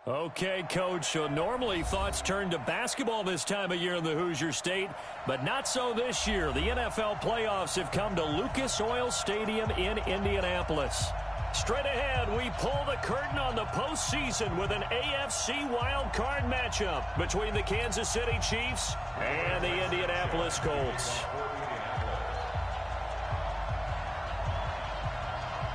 Okay, Coach, so normally thoughts turn to basketball this time of year in the Hoosier State, but not so this year. The NFL playoffs have come to Lucas Oil Stadium in Indianapolis. Straight ahead, we pull the curtain on the postseason with an AFC Wildcard matchup between the Kansas City Chiefs and the Indianapolis Colts.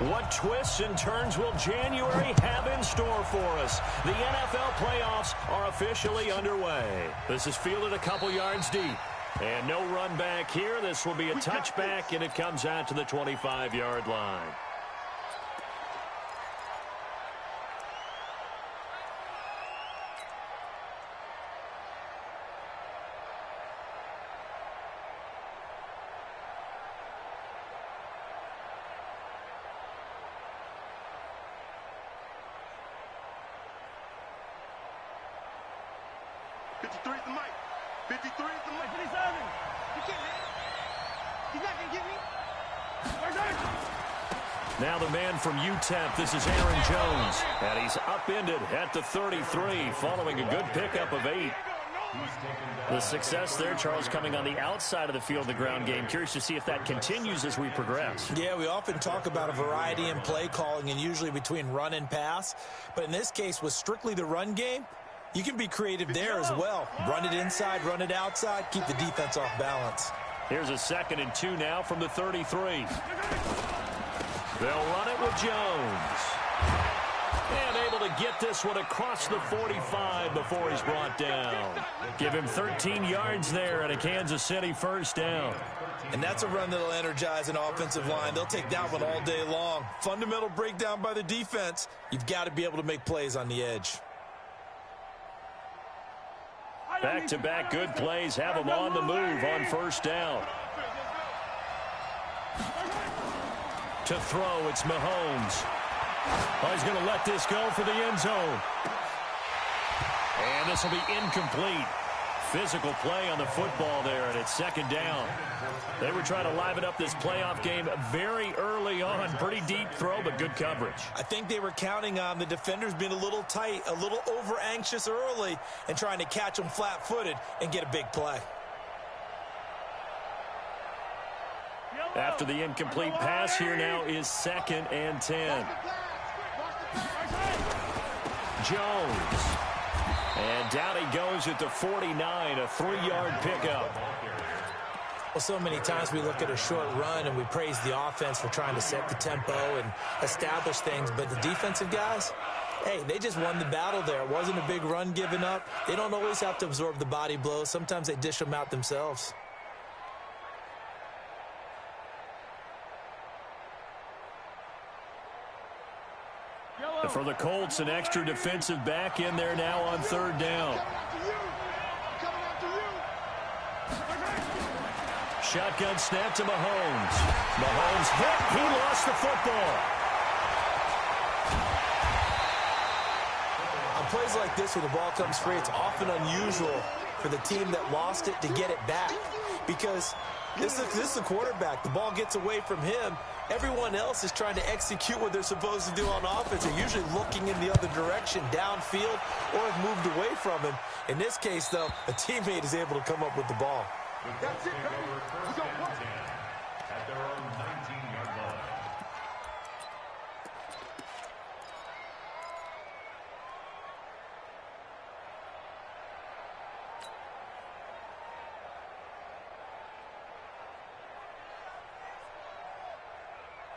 What twists and turns will January have in store for us? The NFL playoffs are officially underway. This is fielded a couple yards deep. And no run back here. This will be a touchback, and it comes out to the 25-yard line. Now the man from UTEP, this is Aaron Jones. And he's upended at the 33 following a good pickup of 8. The success there, Charles, coming on the outside of the field, the ground game. Curious to see if that continues as we progress. Yeah, we often talk about a variety in play calling and usually between run and pass. But in this case, with strictly the run game, you can be creative there as well. Run it inside, run it outside, keep the defense off balance. Here's a 2nd and 2 now from the 33. They'll run it with Jones. And able to get this one across the 45 before he's brought down. Give him 13 yards there and a Kansas City first down. And that's a run that'll energize an offensive line. They'll take that one all day long. Fundamental breakdown by the defense. You've got to be able to make plays on the edge. Back-to-back good plays have him on the move on first down. To throw, it's Mahomes. Oh, he's going to let this go for the end zone. And this will be incomplete. Physical play on the football there, and it's 2nd down. They were trying to liven up this playoff game very early on. Pretty deep throw, but good coverage. I think they were counting on the defenders being a little tight, a little over-anxious early, and trying to catch them flat-footed and get a big play. After the incomplete pass, here now is 2nd and 10. Jones. And down he goes at the 49, a 3-yard pickup. Well, so many times we look at a short run and we praise the offense for trying to set the tempo and establish things, but the defensive guys, hey, they just won the battle there. It wasn't a big run given up. They don't always have to absorb the body blows. Sometimes they dish them out themselves. For the Colts, an extra defensive back in there now on 3rd down. Shotgun snap to Mahomes. Mahomes hit. He lost the football. On plays like this where the ball comes free, it's often unusual for the team that lost it to get it back because this is the quarterback. The ball gets away from him. Everyone else is trying to execute what they're supposed to do on offense. They're usually looking in the other direction, downfield, or have moved away from him. In this case, though, a teammate is able to come up with the ball. That's it, baby. We're going to play. At their own 19-yard line.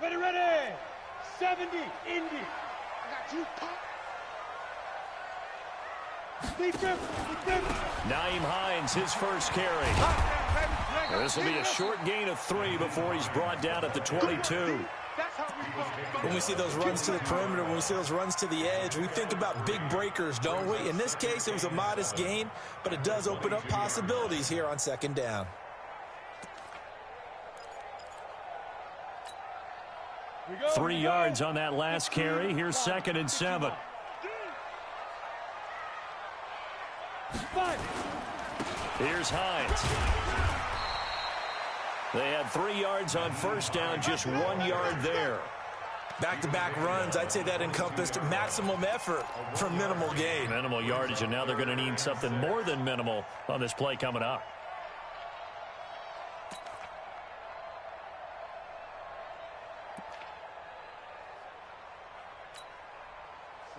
Ready. 70, Indy. I got you, pop. Naeem Hines, his first carry. This will be a short gain of 3 before he's brought down at the 22. When we see those runs to the perimeter, when we see those runs to the edge, we think about big breakers, don't we? In this case, it was a modest gain, but it does open up possibilities here on 2nd down. Three yards on that last carry. Here's 2nd and 7. Here's Hines. They had 3 yards on first down, just 1 yard there. Back-to-back runs, I'd say that encompassed maximum effort for minimal gain. Minimal yardage, and now they're going to need something more than minimal on this play coming up.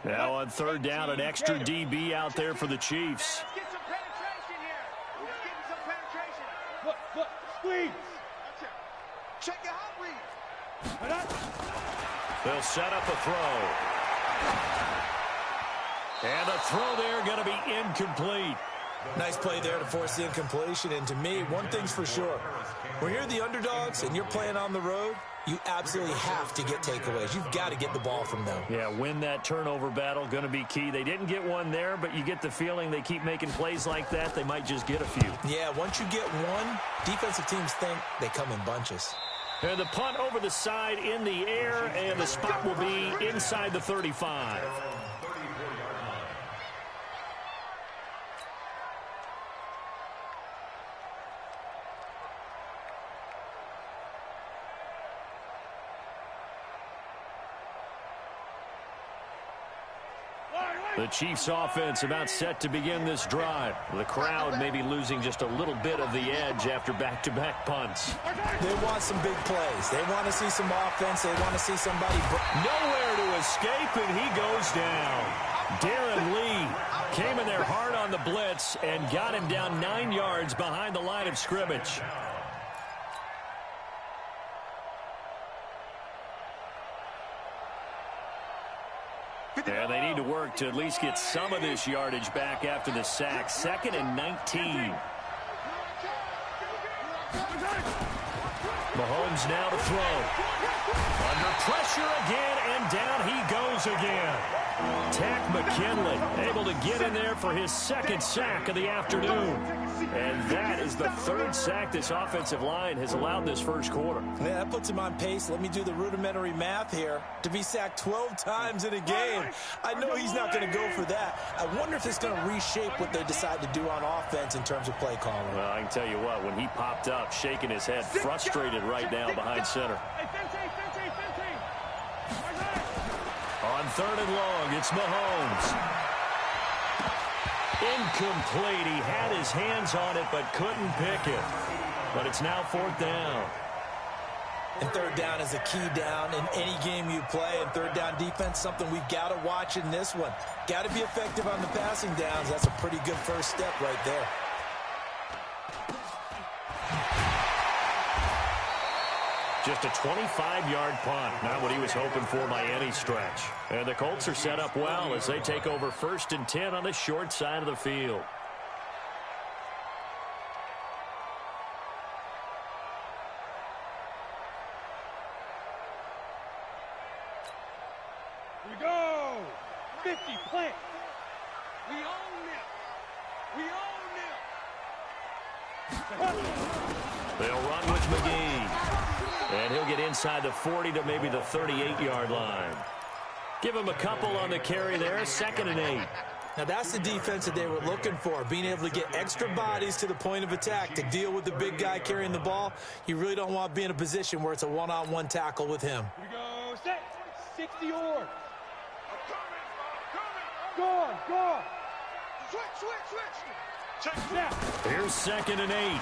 Now on third down, an extra DB out there for the Chiefs. Let's get some penetration here. Let's get some penetration. Look, squeeze. Check your hot read. They'll set up a throw. And the throw there going to be incomplete. Nice play there to force the incompletion. And to me, one thing's for sure. When you're the underdogs and you're playing on the road, you absolutely have to get takeaways. You've got to get the ball from them. Yeah, win that turnover battle, going to be key. They didn't get one there, but you get the feeling they keep making plays like that, they might just get a few. Yeah, once you get one, defensive teams think they come in bunches. And the punt over the side in the air, and the spot will be inside the 35. The Chiefs offense about set to begin this drive. The crowd may be losing just a little bit of the edge after back-to-back punts. They want some big plays. They want to see some offense. They want to see somebody. Nowhere to escape, and he goes down. Darren Lee came in there hard on the blitz and got him down 9 yards behind the line of scrimmage. And they need to work to at least get some of this yardage back after the sack. 2nd and 19. Mahomes now to throw. Under pressure again, and down he goes again. Tack McKinley able to get in there for his 2nd sack of the afternoon. And that is the 3rd sack this offensive line has allowed this first quarter. Yeah, that puts him on pace. Let me do the rudimentary math here. To be sacked 12 times in a game, I know he's not going to go for that. I wonder if it's going to reshape what they decide to do on offense in terms of play calling. Well, I can tell you what, when he popped up, shaking his head, frustrated right now behind center. On 3rd and long, it's Mahomes. Incomplete. He had his hands on it, but couldn't pick it. But it's now 4th down. And 3rd down is a key down in any game you play. And 3rd down defense, something we've got to watch in this one. Got to be effective on the passing downs. That's a pretty good first step right there. Just a 25-yard punt. Not what he was hoping for by any stretch. And the Colts are set up well as they take over 1st and 10 on the short side of the field. Here we go. 50 plant. We own it. We own it. They'll run with McGee. And he'll get inside the 40 to maybe the 38-yard line. Give him a couple on the carry there. 2nd and 8. Now that's the defense that they were looking for, being able to get extra bodies to the point of attack to deal with the big guy carrying the ball. You really don't want to be in a position where it's a one-on-one tackle with him. Here we go. Set. 60 yards. Go. Switch. Check snap. Here's 2nd and 8.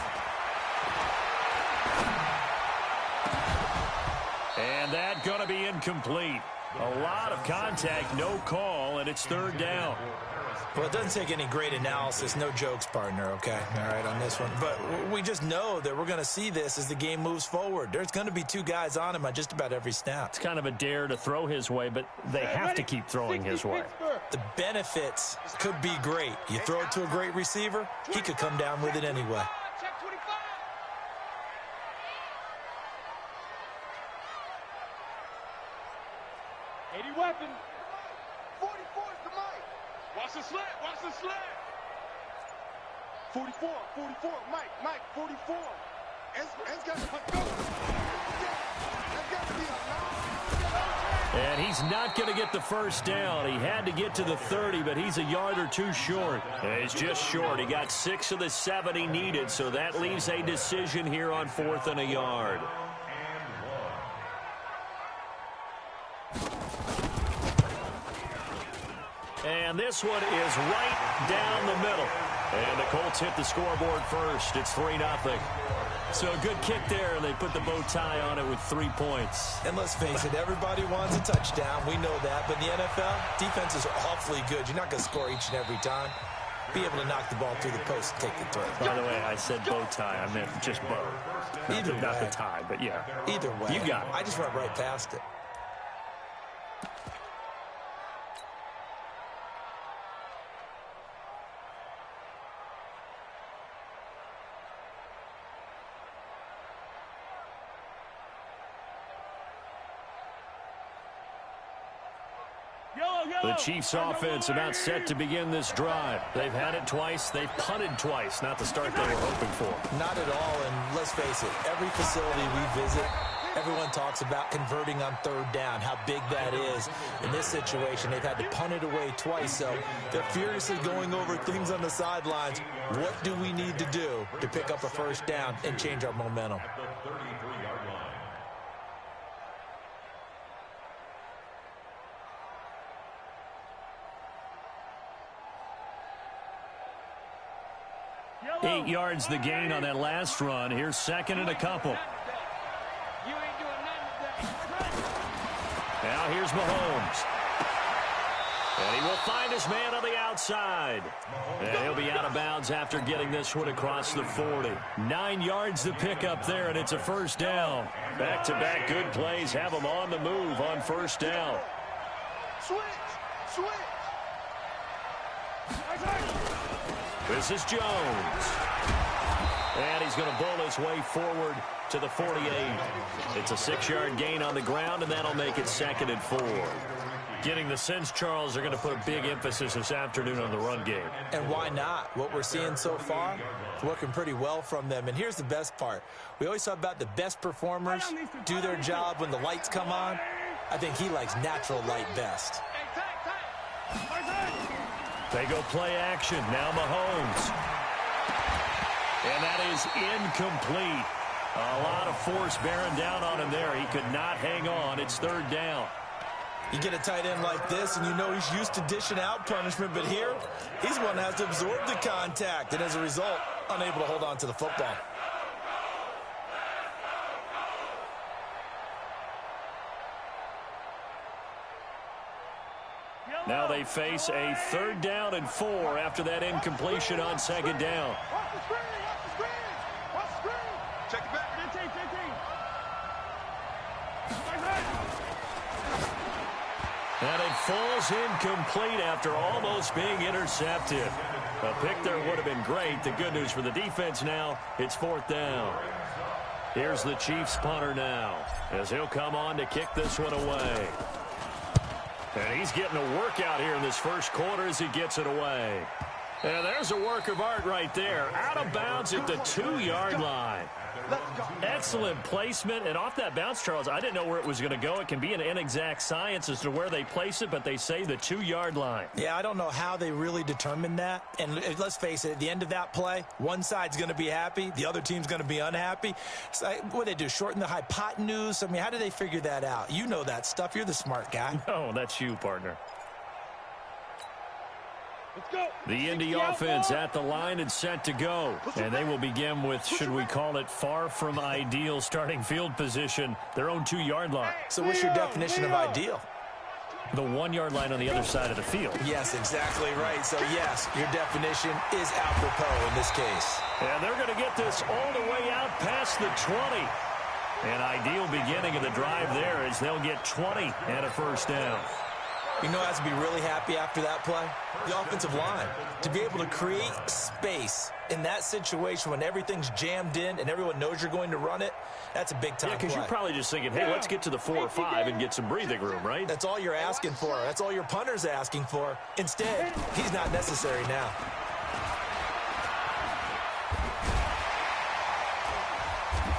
And that going to be incomplete. A lot of contact, no call, and it's 3rd down. Well, it doesn't take any great analysis. No jokes, partner, okay? All right, on this one. But we just know that we're going to see this as the game moves forward. There's going to be 2 guys on him on just about every snap. It's kind of a dare to throw his way, but they have to keep throwing his way. The benefits could be great. You throw it to a great receiver, he could come down with it anyway. Check 25. 80 weapon. 44 is the mic. Watch the slant. 44, Mike, 44. It's got to go. That's got to be a And he's not going to get the first down. He had to get to the 30, but he's a yard or 2 short. He's just short. He got 6 of the 7 he needed, so that leaves a decision here on 4th and a yard. And this one is right down the middle. And the Colts hit the scoreboard first. It's 3-0. So a good kick there, and they put the bow tie on it with 3 points. And let's face it, everybody wants a touchdown. We know that. But in the NFL, defenses are awfully good. You're not going to score each and every time. Be able to knock the ball through the post and take the throw. By the way, I said bow tie. I meant just bow. Not the tie, but yeah. Either way. You got it. I just went right past it. The Chiefs offense about set to begin this drive. They've had it twice. They've punted twice. Not the start they were hoping for. Not at all, and let's face it, every facility we visit, everyone talks about converting on third down, how big that is. In this situation, they've had to punt it away twice, so they're furiously going over things on the sidelines. What do we need to do to pick up a first down and change our momentum? Yellow. 8 yards the gain on that last run. Here's second and a couple. Now here's Mahomes. And he will find his man on the outside. And he'll be out of bounds after getting this one across the 40. 9 yards to pick up there, and it's a first down. Back-to-back good plays have them on the move on first down. Switch. This is Jones. And he's going to bull his way forward to the 48. It's a 6-yard gain on the ground, and that'll make it 2nd and 4. Getting the sense, Charles, they're going to put a big emphasis this afternoon on the run game. And why not? What we're seeing so far is working pretty well from them. And here's the best part. We always talk about the best performers do their job when the lights come on. I think he likes natural light best. They go play action. Now Mahomes. And that is incomplete. A lot of force bearing down on him there. He could not hang on. It's 3rd down. You get a tight end like this, and you know he's used to dishing out punishment, but here, he's one that has to absorb the contact, and as a result, unable to hold on to the football. Now they face a 3rd down and 4 after that incompletion on 2nd down. Watch the screen. Check it back. 15. And it falls incomplete after almost being intercepted. A pick there would have been great. The good news for the defense now, it's 4th down. Here's the Chiefs punter now, as he'll come on to kick this one away. And he's getting a workout here in this first quarter as he gets it away. And there's a work of art right there. Out of bounds at the 2-yard line. Excellent placement. And off that bounce, Charles, I didn't know where it was going to go. It can be an inexact science as to where they place it, but they say the 2-yard line. Yeah, I don't know how they really determined that. And let's face it, at the end of that play, one side's going to be happy, the other team's going to be unhappy. So, what do they do, shorten the hypotenuse? I mean, how do they figure that out? You know that stuff. You're the smart guy. No, that's you, partner. Let's go. The Indy offense at the line and set to go. And they will begin with, should we call it, far from ideal starting field position, their own 2-yard line. So what's your definition of ideal? The 1-yard line on the other side of the field. Yes, exactly right. So, yes, your definition is apropos in this case. And they're going to get this all the way out past the 20. An ideal beginning of the drive there as they'll get 20 and a first down. You know who has to be really happy after that play? The offensive line. To be able to create space in that situation when everything's jammed in and everyone knows you're going to run it, that's a big-time play. Yeah, because you're probably just thinking, hey, let's get to the 4 or 5 and get some breathing room, right? That's all you're asking for. That's all your punter's asking for. Instead, he's not necessary now.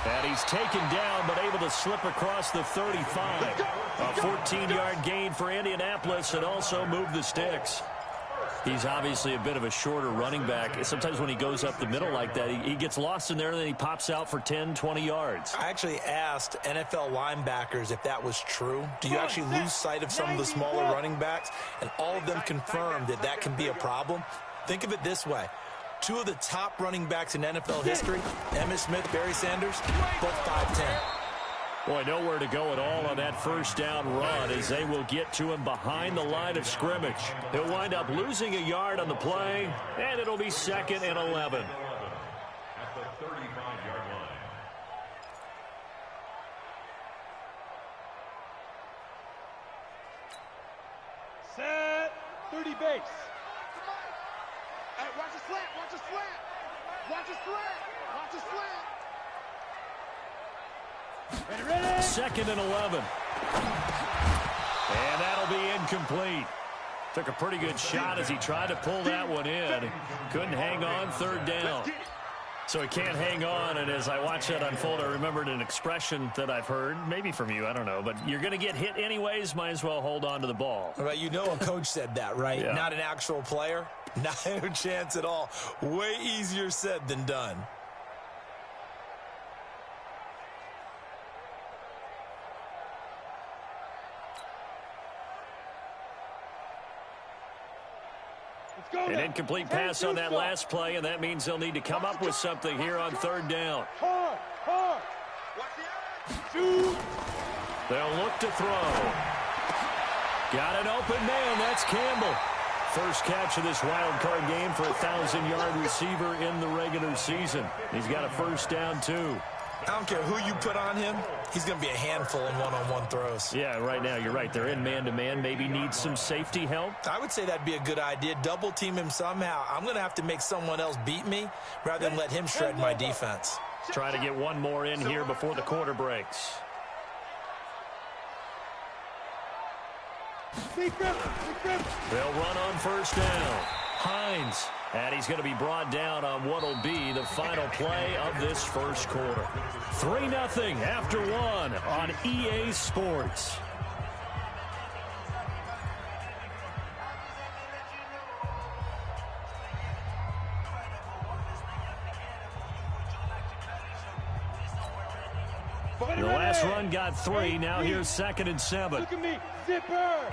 And he's taken down, but able to slip across the 35. A 14-yard gain for Indianapolis and also move the sticks. He's obviously a bit of a shorter running back. Sometimes when he goes up the middle like that, he gets lost in there, and then he pops out for 10, 20 yards. I actually asked NFL linebackers if that was true. Do you actually lose sight of some of the smaller running backs? And all of them confirmed that that can be a problem. Think of it this way. Two of the top running backs in NFL history, Emmitt Smith, Barry Sanders, both 5'10". Boy, nowhere to go at all on that first down run as they will get to him behind the line of scrimmage. He'll wind up losing a yard on the play, and it'll be 2nd and 11. At the 35-yard line. Set. 30 base. Hey, watch a slant. Watch a slant. Watch a slant. Watch a slant. Ready. 2nd and 11. And that'll be incomplete. Took a pretty good shot as he tried to pull that one in. Couldn't hang on, 3rd down. So he can't hang on, and as I watch that unfold, I remembered an expression that I've heard, maybe from you, I don't know, but you're going to get hit anyways, might as well hold on to the ball. Right, you know a coach said that, right? Yeah. Not an actual player. Not a chance at all. Way easier said than done. An incomplete pass on that last play, and that means they'll need to come up with something here on 3rd down. Hard. They'll look to throw. Got an open man. That's Campbell. First catch of this wild card game for a 1,000-yard receiver in the regular season. He's got a first down, too. I don't care who you put on him. He's going to be a handful in one-on-one throws. Yeah, right now, you're right. They're in man-to-man. Maybe needs some safety help. I would say that'd be a good idea. Double team him somehow. I'm going to have to make someone else beat me rather than let him shred my defense. Try to get one more in here before the quarter breaks. They'll run on first down. Hines. And he's going to be brought down on what will be the final play of this first quarter. 3-0 after 1 on EA Sports. The last run got 3. Now here's 2nd and 7. Look at me. Zipper.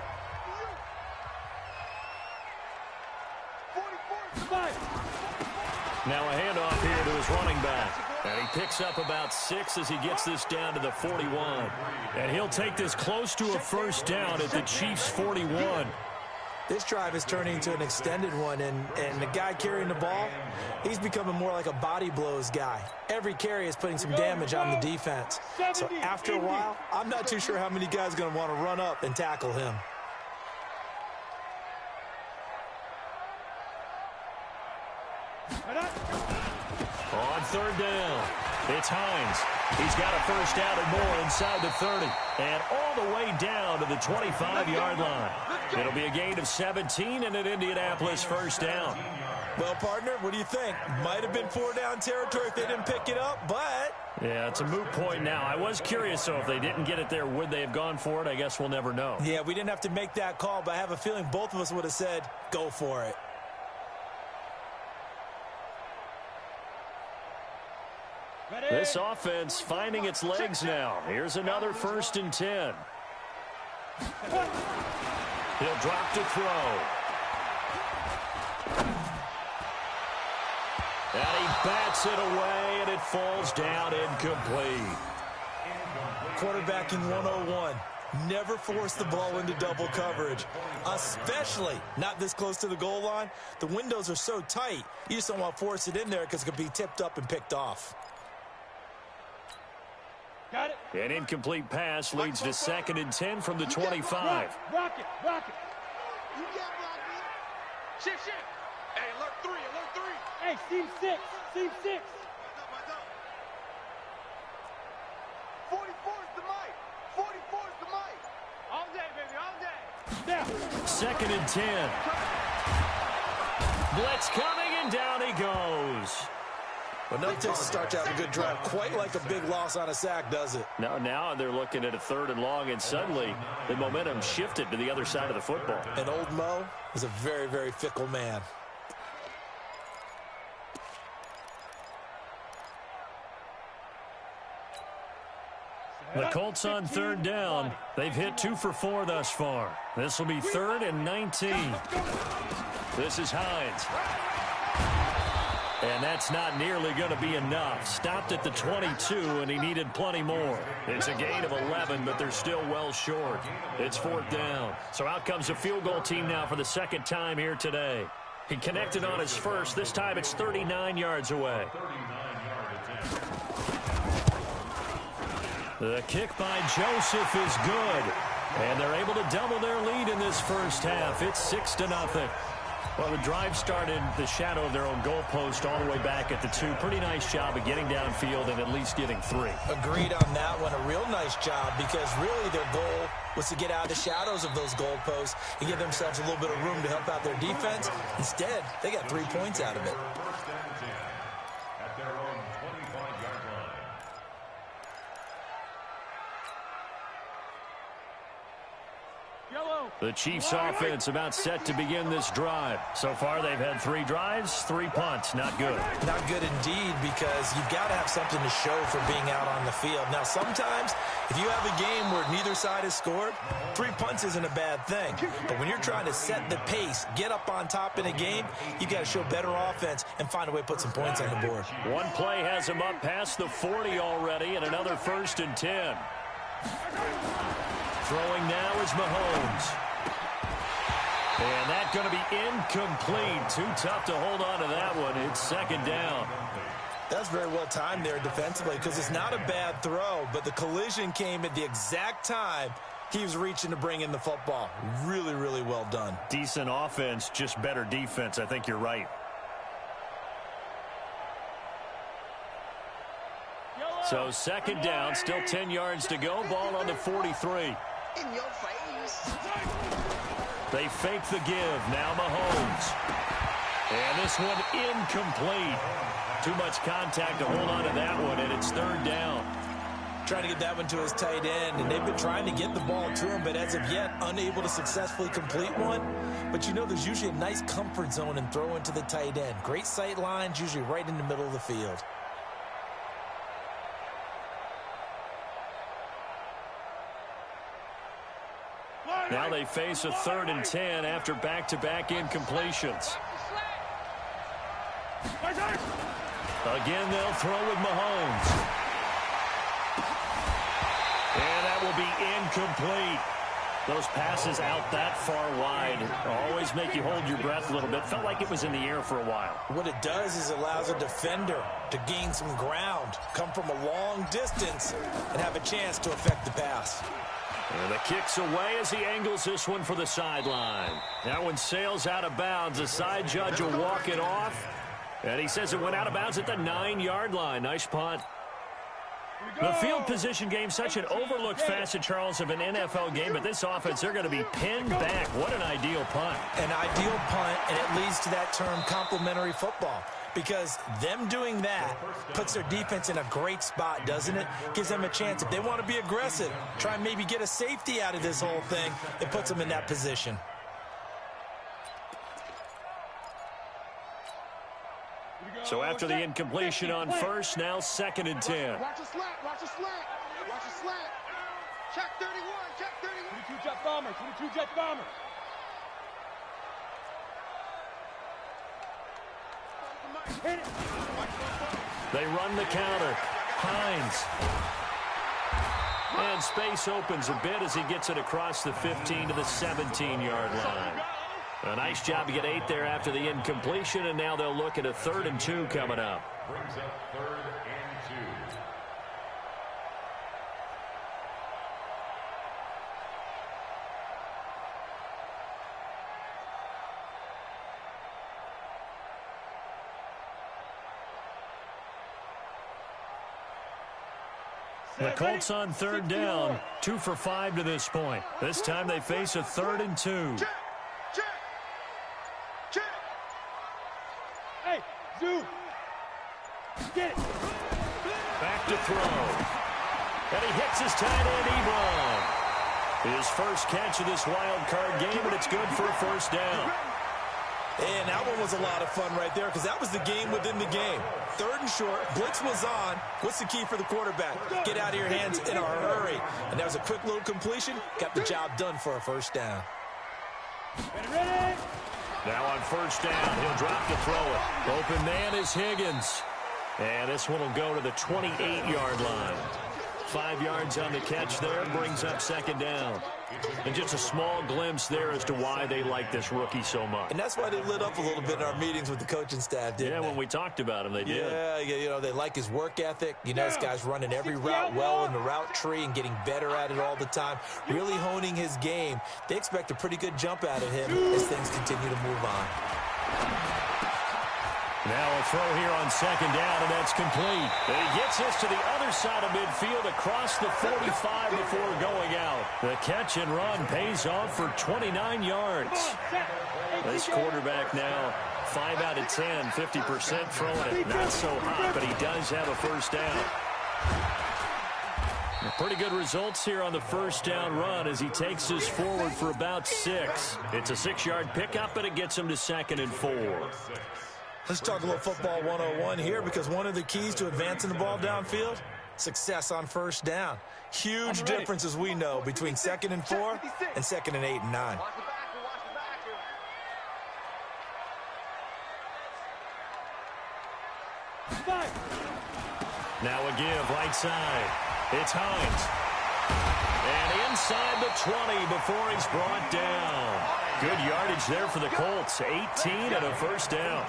Now a handoff here to his running back. And he picks up about 6 as he gets this down to the 41. And he'll take this close to a first down at the Chiefs' 41. This drive is turning into an extended one, and the guy carrying the ball, he's becoming more like a body blows guy. Every carry is putting some damage on the defense. So after a while, I'm not too sure how many guys are going to want to run up and tackle him. On 3rd down, it's Hines. He's got a first down and more inside the 30. And all the way down to the 25-yard line. It'll be a gain of 17 and an Indianapolis first down. Well, partner, what do you think? Might have been 4-down territory if they didn't pick it up, but... Yeah, it's a moot point now. I was curious, so if they didn't get it there, would they have gone for it? I guess we'll never know. Yeah, we didn't have to make that call, but I have a feeling both of us would have said, go for it. This offense finding its legs now. Here's another 1st and 10. He'll drop to throw. And he bats it away, and it falls down incomplete. Quarterbacking 101. Never force the ball into double coverage, especially not this close to the goal line. The windows are so tight, you just don't want to force it in there because it could be tipped up and picked off. Got it. An incomplete pass leads to 2nd and 10 from the 25. Rock it. You got block, man. Shift. Hey, alert 3. Hey, seam 6. 44's the mic. All day, baby, all day. Now. 2nd and 10. Blitz coming, and down he goes. Well, no takes to start to have a good drive. Quite like a big loss on a sack, does it? Now they're looking at a 3rd and long, and suddenly the momentum shifted to the other side of the football. And old Mo is a very, very fickle man. The Colts on 3rd down. They've hit 2 for 4 thus far. This will be 3rd and 19. This is Hines. And that's not nearly going to be enough. Stopped at the 22, and he needed plenty more. It's a gain of 11, but they're still well short. It's 4th down. So out comes a field goal team now for the 2nd time here today. He connected on his first. This time it's 39 yards away. The kick by Joseph is good. And they're able to double their lead in this first half. It's 6-0. Well, the drive started the shadow of their own goalpost all the way back at the 2. Pretty nice job of getting downfield and at least getting 3. Agreed on that one. A real nice job because really their goal was to get out of the shadows of those goalposts and give themselves a little bit of room to help out their defense. Instead, they got 3 points out of it. At their own 25-yard line. The Chiefs offense about set to begin this drive. So far they've had 3 drives, 3 punts. Not good. Not good indeed, because you've got to have something to show for being out on the field. Now sometimes if you have a game where neither side has scored, 3 punts isn't a bad thing. But when you're trying to set the pace, get up on top in a game, you've got to show better offense and find a way to put some points on the board. One play has him up past the 40 already, and another 1st and 10. Throwing now is Mahomes. And that's going to be incomplete. Too tough to hold on to that one. It's 2nd down. That's very well timed there defensively because it's not a bad throw, but the collision came at the exact time he was reaching to bring in the football. Really, really well done. Decent offense, just better defense. I think you're right. So 2nd down, still 10 yards to go. Ball on the 43. In your face. They fake the give. Now Mahomes. And this one incomplete. Too much contact to hold on to that one, and it's 3rd down. Trying to get that one to his tight end, and they've been trying to get the ball to him, but as of yet, unable to successfully complete one. But you know there's usually a nice comfort zone in throwing to the tight end. Great sight lines, usually right in the middle of the field. Now they face a 3rd and 10 after back-to-back incompletions. Again, they'll throw with Mahomes. And that will be incomplete. Those passes out that far wide always make you hold your breath a little bit. Felt like it was in the air for a while. What it does is allows a defender to gain some ground, come from a long distance, and have a chance to affect the pass. And the kick's away as he angles this one for the sideline. That one sails out of bounds. The side judge will walk it off. And he says it went out of bounds at the 9-yard line. Nice punt. The field position game, such an overlooked facet, Charles, of an NFL game. But this offense, they're going to be pinned back. What an ideal punt. An ideal punt, and it leads to that term complementary football. Because them doing that puts their defense in a great spot, doesn't it? Gives them a chance. If they want to be aggressive, try and maybe get a safety out of this whole thing, it puts them in that position. So after the incompletion on first, now 2nd and 10. Watch a slant, watch a slant, watch a slant. Check 31, check 31. 22 jet bomber, 22 jet bomber. They run the counter. Hines. And space opens a bit as he gets it across the 15 to the 17-yard line. A nice job to get 8 there after the incompletion, and now they'll look at a 3rd and 2 coming up. Brings up 3rd and 2. The Colts on 3rd down, 2 for 5 to this point. This time they face a 3rd and 2. Check, check, check. Hey, Zoo. Back to throw. And he hits his tight end, Ebron. His first catch of this wild card game, and it's good for a first down. And that one was a lot of fun right there because that was the game within the game. 3rd and short, blitz was on. What's the key for the quarterback? Get out of your hands in a hurry. And that was a quick little completion. Got the job done for a first down. Now on first down, he'll drop to throw it. Open man is Higgins. And this one will go to the 28-yard line. 5 yards on the catch there, brings up second down. And just a small glimpse there as to why they like this rookie so much. And that's why they lit up a little bit in our meetings with the coaching staff, didn't they? Yeah, when we talked about him, they did. Yeah, you know, they like his work ethic. You know, this guy's running every route well in the route tree and getting better at it all the time, really honing his game. They expect a pretty good jump out of him as things continue to move on. Now a throw here on second down, and that's complete. And he gets this to the other side of midfield across the 45 before going out. The catch and run pays off for 29 yards. This quarterback now 5 out of 10, 50% throwing it. Not so hot, but he does have a first down. Pretty good results here on the first down run as he takes us forward for about 6. It's a 6-yard pickup, but it gets him to 2nd and 4. Let's talk a little football 101 here because one of the keys to advancing the ball downfield, success on first down. Huge difference, as we know, between 2nd and 4 and 2nd and 8 and 9. Now a give right side. It's Hines. And inside the 20 before he's brought down. Good yardage there for the Colts. 18 and a first down.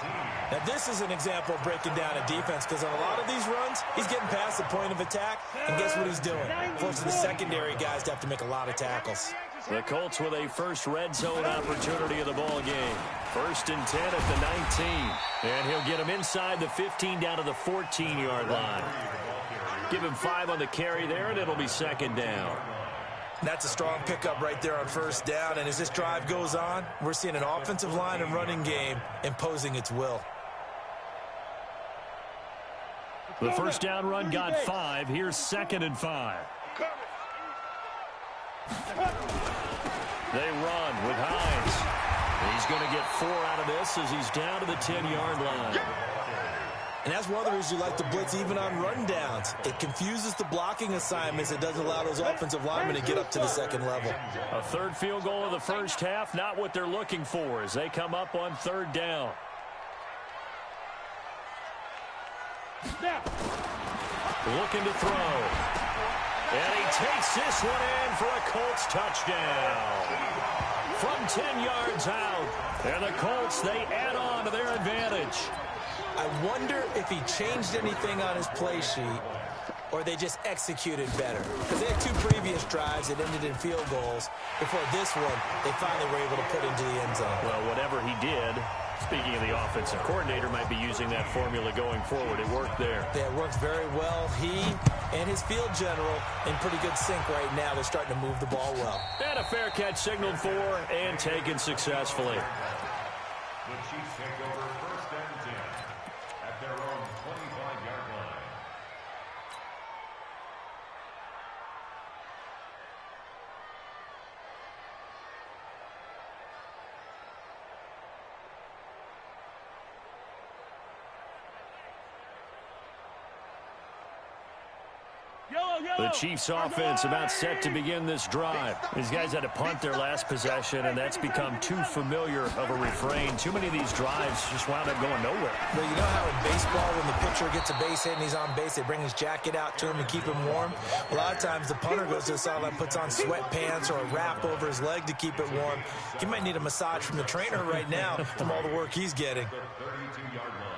Now, this is an example of breaking down a defense because on a lot of these runs, he's getting past the point of attack, and guess what he's doing? Forcing the secondary guys to have to make a lot of tackles. The Colts with a first red zone opportunity of the ball game. 1st and 10 at the 19. And he'll get him inside the 15 down to the 14-yard line. Give him 5 on the carry there, and it'll be 2nd down. That's a strong pickup right there on first down, and as this drive goes on, we're seeing an offensive line and running game imposing its will. The first down run got 5. Here's 2nd and 5. They run with Hines. He's going to get 4 out of this as he's down to the 10-yard line. And that's one of the reasons you like to blitz even on run downs. It confuses the blocking assignments. It doesn't allow those offensive linemen to get up to the 2nd level. A 3rd field goal of the first half, not what they're looking for as they come up on 3rd down. Looking to throw. And he takes this one in for a Colts touchdown. From 10 yards out. And the Colts, they add on to their advantage. I wonder if he changed anything on his play sheet or they just executed better. Because they had 2 previous drives that ended in field goals. Before this one, they finally were able to put into the end zone. Well, whatever he did, speaking of the offensive coordinator, might be using that formula going forward. It worked there. Yeah, it worked very well. He and his field general in pretty good sync right now. They're starting to move the ball well. And a fair catch signaled for and taken successfully. The Chiefs take over 1st and 10 at their own 25-yard line. The Chiefs offense about set to begin this drive. These guys had to punt their last possession, and that's become too familiar of a refrain. Too many of these drives just wound up going nowhere. But you know how in baseball, when the pitcher gets a base hit and he's on base, they bring his jacket out to him to keep him warm? A lot of times the punter goes to the sideline, puts on sweatpants or a wrap over his leg to keep it warm. He might need a massage from the trainer right now from all the work he's getting. The 32-yard line.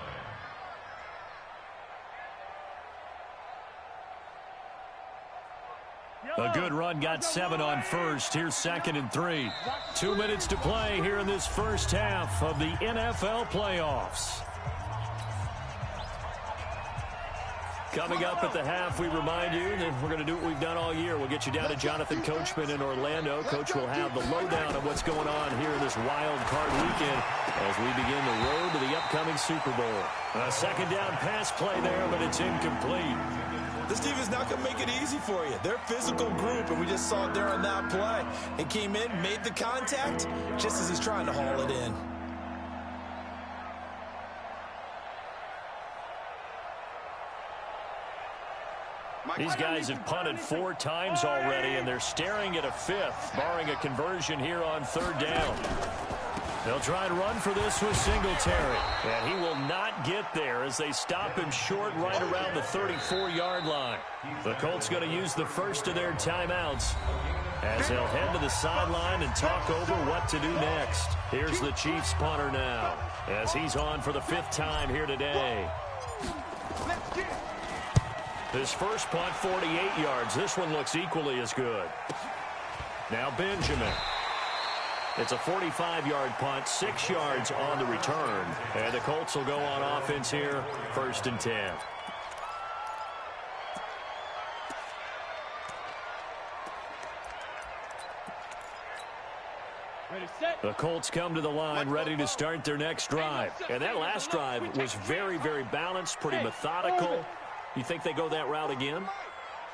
A good run got 7 on first. Here's 2nd and 3. 2 minutes to play here in this first half of the NFL playoffs. Coming up at the half, we remind you that we're going to do what we've done all year. We'll get you down to Jonathan Coachman in Orlando. Coach will have the lowdown of what's going on here in this wild card weekend as we begin the road to the upcoming Super Bowl. A second down pass play there, but it's incomplete. This team is not going to make it easy for you. They're a physical group, and we just saw it there on that play. It came in, made the contact, just as he's trying to haul it in. These guys have punted 4 times already, and they're staring at a 5th, barring a conversion here on third down. They'll try and run for this with Singletary, and he will not get there as they stop him short right around the 34-yard line. The Colts going to use the first of their timeouts as they'll head to the sideline and talk over what to do next. Here's the Chiefs punter now as he's on for the 5th time here today. His first punt, 48 yards. This one looks equally as good. Now Benjamin. It's a 45-yard punt, 6 yards on the return. And the Colts will go on offense here, 1st and 10. The Colts come to the line ready to start their next drive. And that last drive was very, very balanced, pretty methodical. You think they go that route again?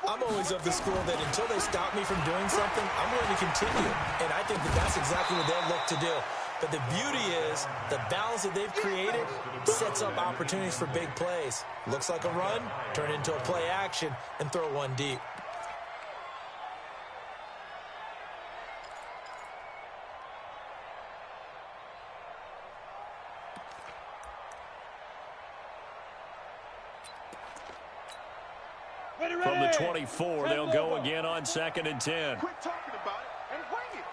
I'm always of the school that until they stop me from doing something, I'm going to continue. And I think that that's exactly what they'll look to do. But the beauty is the balance that they've created sets up opportunities for big plays. Looks like a run, turn into a play action, and throw one deep. From the 24, they'll go again on 2nd and 10. Quit talking about it and wing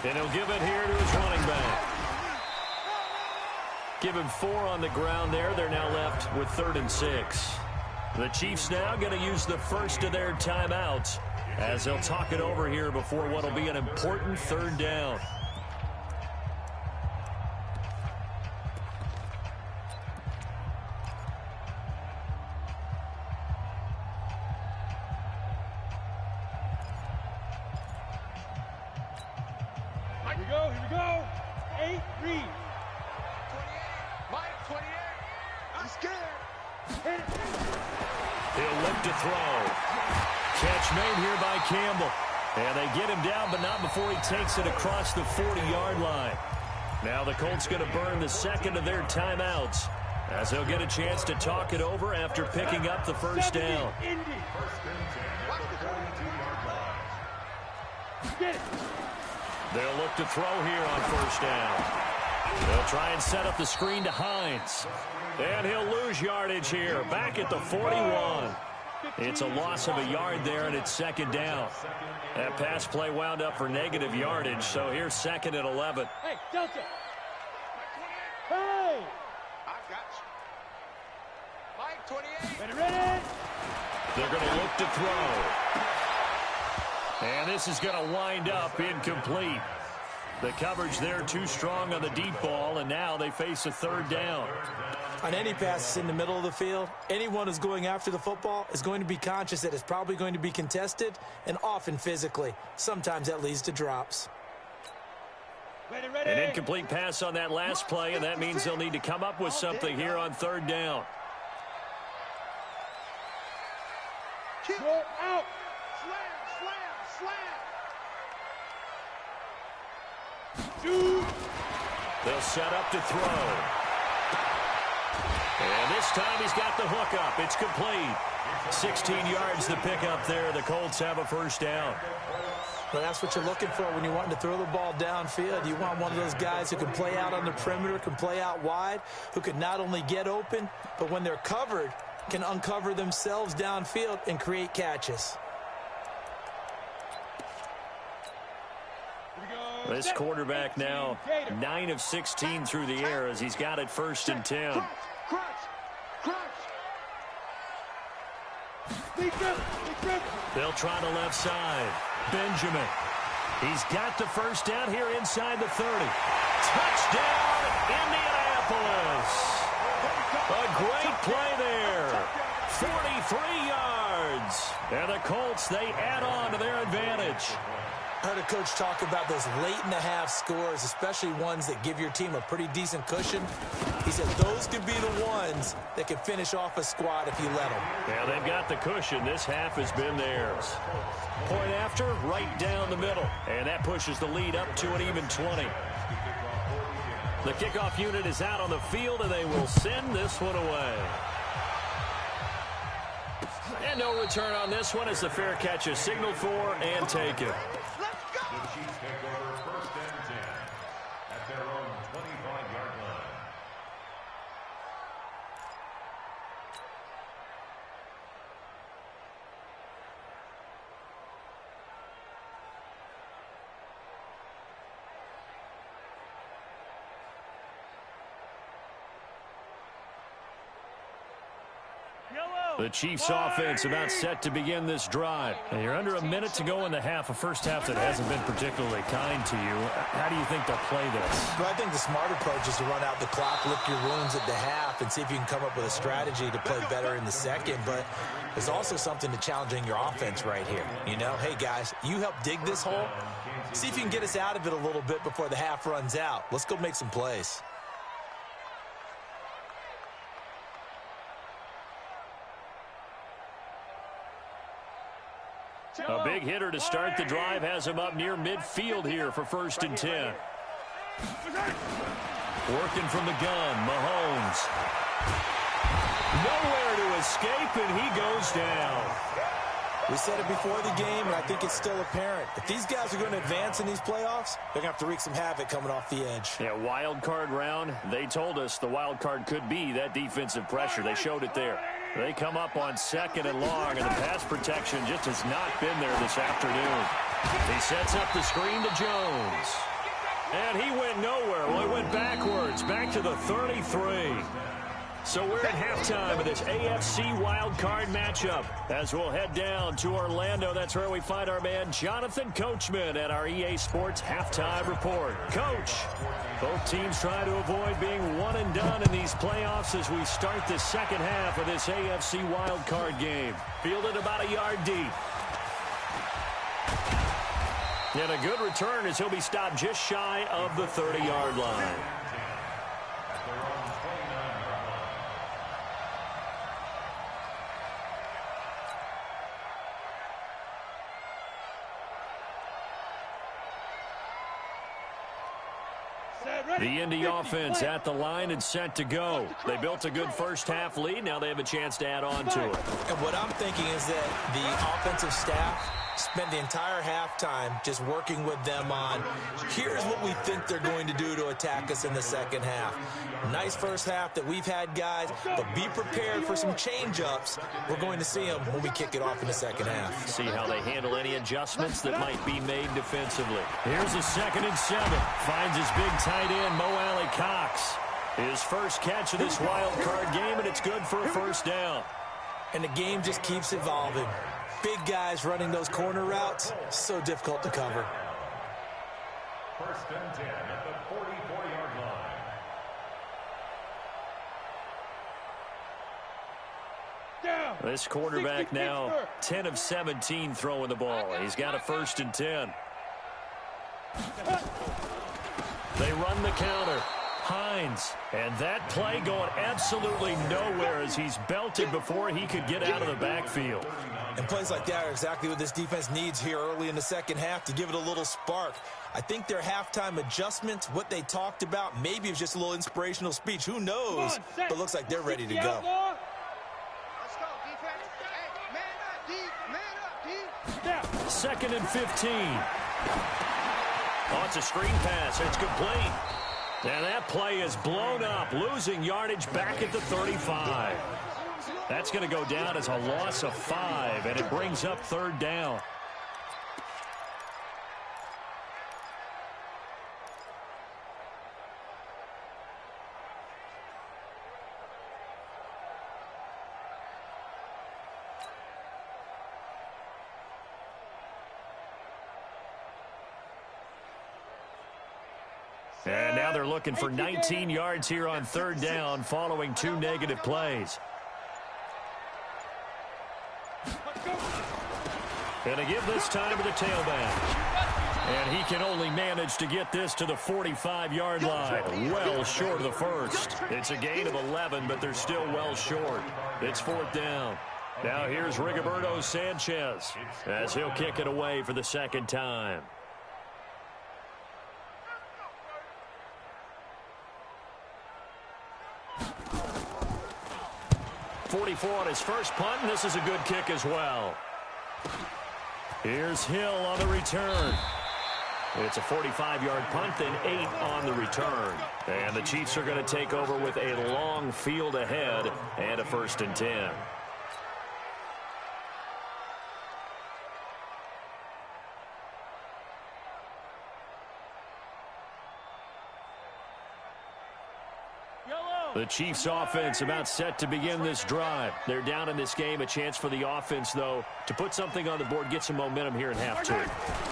it. And he'll give it here to his running back. Give him 4 on the ground there. They're now left with 3rd and 6. The Chiefs now going to use the first of their timeouts as they'll talk it over here before what will be an important 3rd down. Here we go. 8, read. 28. Mike, 28. I'm scared. He'll look to throw. Catch made here by Campbell. And they get him down, but not before he takes it across the 40-yard line. Now the Colts going to burn the second of their timeouts as they'll get a chance to talk it over after picking up the first down. IND. Get it. They'll look to throw here on 1st down. They'll try and set up the screen to Hines. And he'll lose yardage here, back at the 41. It's a loss of a yard there, and it's 2nd down. That pass play wound up for negative yardage, so here's 2nd and 11. Hey, Delta. Hey. I got you. Mike, 28. Ready. They're going to look to throw. And this is going to wind up incomplete. The coverage there too strong on the deep ball, and now they face a 3rd down. On any passes in the middle of the field, anyone who's going after the football is going to be conscious that it's probably going to be contested, and often physically. Sometimes that leads to drops. Ready. An incomplete pass on that last play, and that means they'll need to come up with something here on 3rd down. Go out. They'll set up to throw. And this time he's got the hook up. It's complete. 16 yards to pick up there. The Colts have a 1st down. Well, that's what you're looking for when you're wanting to throw the ball downfield. You want one of those guys who can play out on the perimeter, can play out wide, who can not only get open, but when they're covered, can uncover themselves downfield and create catches. This quarterback now 9 of 16 through the air as he's got it 1st and 10. They'll try the left side. Benjamin. He's got the first down here inside the 30. Touchdown, Indianapolis. A great play there. 43 yards. And the Colts, they add on to their advantage. I heard a coach talk about those late-in-the-half scores, especially ones that give your team a pretty decent cushion. He said those could be the ones that can finish off a squad if you let them. Yeah, they've got the cushion. This half has been theirs. Point after, right down the middle. And that pushes the lead up to an even 20. The kickoff unit is out on the field, and they will send this one away. And no return on this one as the fair catch is signaled for and taken. The Chiefs take over first and 10 at their own 25-yard line. The Chiefs offense about set to begin this drive. And you're under a minute to go in the half, a first half that hasn't been particularly kind to you. How do you think they'll play this? Well, I think the smart approach is to run out the clock, lick your wounds at the half, and see if you can come up with a strategy to play better in the second. But there's also something to challenging your offense right here. You know, hey, guys, you help dig this hole. See if you can get us out of it a little bit before the half runs out. Let's go make some plays. A big hitter to start the drive has him up near midfield here for first and 10. Working from the gun, Mahomes. Nowhere to escape, and he goes down. We said it before the game, and I think it's still apparent. If these guys are going to advance in these playoffs, they're going to have to wreak some havoc coming off the edge. Yeah, wild card round. They told us the wild card could be that defensive pressure. They showed it there. They come up on second and long, and the pass protection just has not been there this afternoon. He sets up the screen to Jones. And he went nowhere. Well, he went backwards, back to the 33. So we're at halftime of this AFC wild card matchup. As we'll head down to Orlando, that's where we find our man Jonathan Coachman at our EA Sports Halftime Report. Coach, both teams try to avoid being one and done in these playoffs as we start the second half of this AFC wild card game. Fielded about a yard deep. And a good return as he'll be stopped just shy of the 30-yard line. The Indy offense at the line and set to go. They built a good first-half lead. Now they have a chance to add on to it. And what I'm thinking is that the offensive staff spent the entire halftime just working with them on, here's what we think they're going to do to attack us in the second half. Nice first half that we've had, guys, but be prepared for some change-ups. We're going to see them when we kick it off in the second half. See how they handle any adjustments that might be made defensively. Here's a 2nd and 7. Finds his big tight end, Mo Alley Cox. His first catch of this wild card game, and it's good for a first down. And the game just keeps evolving. Big guys running those corner routes, so difficult to cover. First and 10 at the 44-yard line. This quarterback now 10 of 17 throwing the ball. He's got a 1st and 10. They run the counter. Hines, and that play going absolutely nowhere as he's belted before he could get out of the backfield. And plays like that are exactly what this defense needs here early in the second half to give it a little spark. I think their halftime adjustments, what they talked about, maybe it was just a little inspirational speech. Who knows? But looks like they're ready to go. Let's go, defense. Hey, man up, D. Man up, D. 2nd and 15. Oh, it's a screen pass. It's complete. And that play is blown up, losing yardage back at the 35. That's going to go down as a loss of 5, and it brings up 3rd down. And now they're looking for 19 yards here on third down following 2 negative plays. And to give this time to the tailback. And he can only manage to get this to the 45-yard line. Well short of the first. It's a gain of 11, but they're still well short. It's fourth down. Now here's Rigoberto Sanchez as he'll kick it away for the second time. 44 on his first punt, and this is a good kick as well. Here's Hill on the return. It's a 45-yard punt, then 8 on the return. And the Chiefs are going to take over with a long field ahead and a 1st and 10. The Chiefs offense about set to begin this drive. They're down in this game. A chance for the offense, though, to put something on the board, get some momentum here in half 2.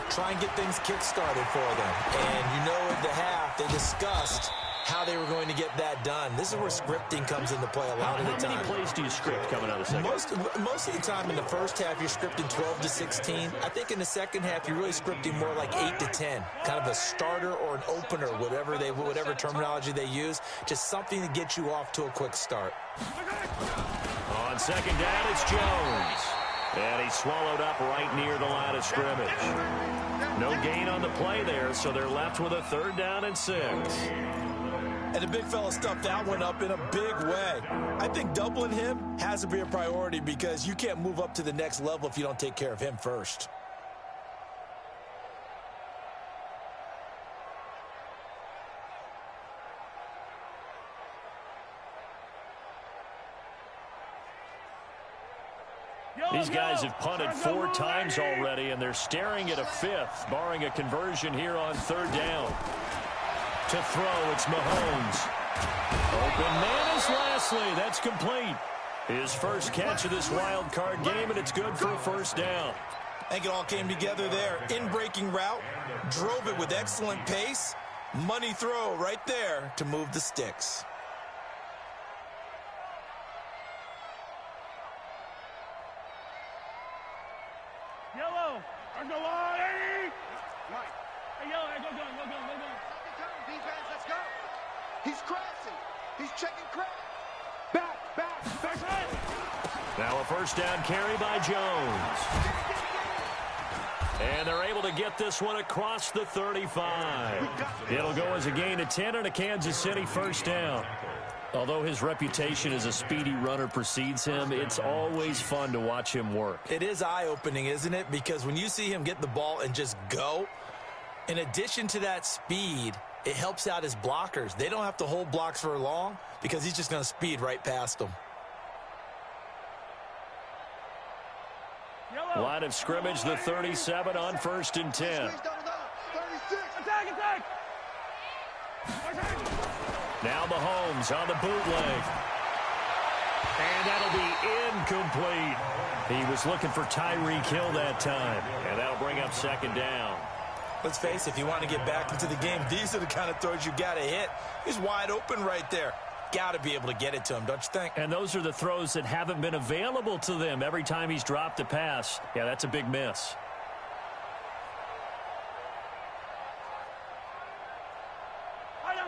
Try and get things kick-started for them. And you know at the half, they discussed how they were going to get that done. This is where scripting comes into play a lot of the time. How many plays do you script coming out of the second? Most of the time in the first half, you're scripting 12 to 16. I think in the second half, you're really scripting more like 8 to 10. Kind of a starter or an opener, whatever terminology they use. Just something to get you off to a quick start. On second down, it's Jones. And he's swallowed up right near the line of scrimmage. No gain on the play there, so they're left with a 3rd down and 6. And the big fella stuffed that one up in a big way. I think doubling him has to be a priority because you can't move up to the next level if you don't take care of him first. These guys have punted 4 times already, and they're staring at a 5th, barring a conversion here on 3rd down. To throw, it's Mahomes. Open man is Lashley. That's complete. His first catch of this wild card game, and it's good for a 1st down. I think it all came together there. In-breaking route, drove it with excellent pace. Money throw right there to move the sticks. Yellow, on the line. Mike. Hey, yellow, go. Defense, let's go. He's crashing. He's checking crash. Back. Now a 1st down carry by Jones. And they're able to get this one across the 35. It'll go as a gain of 10 and a Kansas City 1st down. Although his reputation as a speedy runner precedes him, it's always fun to watch him work. It is eye-opening, isn't it? Because when you see him get the ball and just go, in addition to that speed, it helps out his blockers. They don't have to hold blocks for long because he's just going to speed right past them. Line of scrimmage, the 37 on 1st and 10. Attack! Now Mahomes on the bootleg. And that'll be incomplete. He was looking for Tyreek Hill that time. And that'll bring up 2nd down. Let's face it, if you want to get back into the game, these are the kind of throws you got to hit. He's wide open right there. Got to be able to get it to him, don't you think? And those are the throws that haven't been available to them every time he's dropped a pass. Yeah, that's a big miss.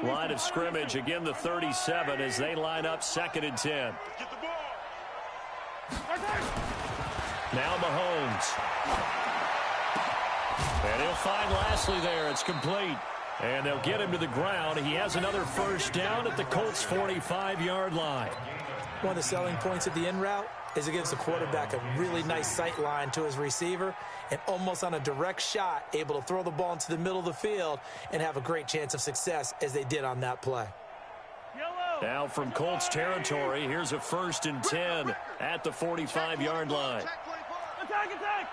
Line of scrimmage, again the 37 as they line up 2nd and 10. Get the ball. Now Mahomes. And he'll find Lashley there. It's complete. And they'll get him to the ground. He has another 1st down at the Colts' 45-yard line. One of the selling points of the in route is it gives the quarterback a really nice sight line to his receiver and almost on a direct shot able to throw the ball into the middle of the field and have a great chance of success as they did on that play. Now from Colts territory, here's a 1st and 10 at the 45-yard line. Attack!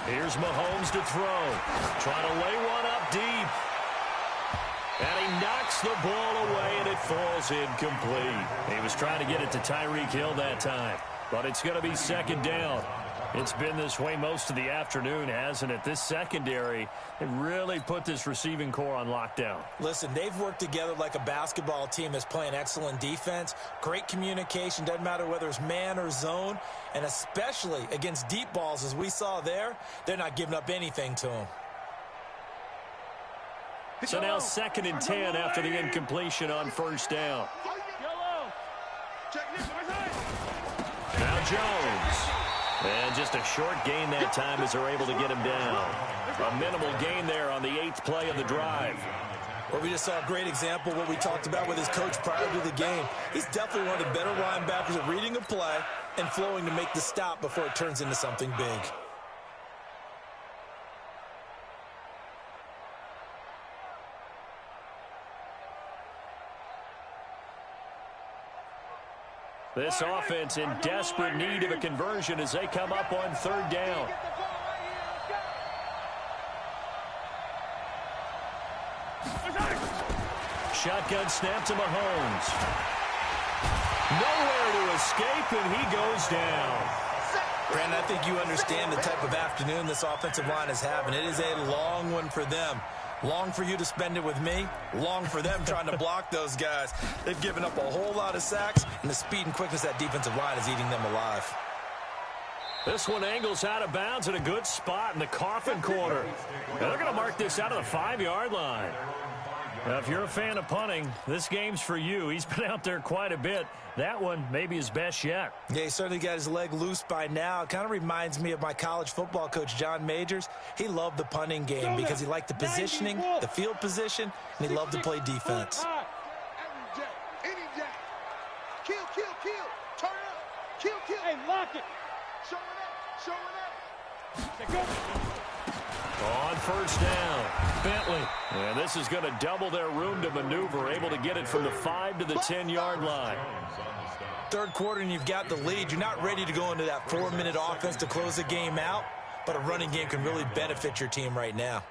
Here's Mahomes to throw. Trying to lay one up deep. And he knocks the ball away, and it falls incomplete. He was trying to get it to Tyreek Hill that time, but it's going to be 2nd down. It's been this way most of the afternoon, hasn't it? This secondary, it really put this receiving core on lockdown. Listen, they've worked together like a basketball team that's playing excellent defense. Great communication, doesn't matter whether it's man or zone. And especially against deep balls, as we saw there, they're not giving up anything to them. So now 2nd and 10 after the incompletion on first down. Now Jones. And just a short gain that time as they're able to get him down. A minimal gain there on the 8th play of the drive. Well, we just saw a great example of what we talked about with his coach prior to the game. He's definitely one of the better linebackers at reading a play and flowing to make the stop before it turns into something big. This offense in desperate need of a conversion as they come up on 3rd down. Shotgun snap to Mahomes. Nowhere to escape, and he goes down. Brandon, I think you understand the type of afternoon this offensive line is having. It is a long one for them. Long for you to spend it with me. Long for them trying to block those guys. They've given up a whole lot of sacks, and the speed and quickness of that defensive line is eating them alive. This one angles out of bounds at a good spot in the coffin corner. And they're going to mark this out of the 5-yard line. Now, if you're a fan of punting, this game's for you. He's been out there quite a bit. That one may be his best yet. Yeah, he certainly got his leg loose by now. It kind of reminds me of my college football coach, John Majors. He loved the punting game because he liked the positioning, the field position, and he loved to play defense. Any jack. Kill, kill, kill. Turn up. Kill, kill. Hey, lock it. Showing up. Say go. On first down, Bentley. And this is going to double their room to maneuver, able to get it from the 5 to the 10-yard line. 3rd quarter and you've got the lead. You're not ready to go into that 4-minute offense to close the game out, but a running game can really benefit your team right now.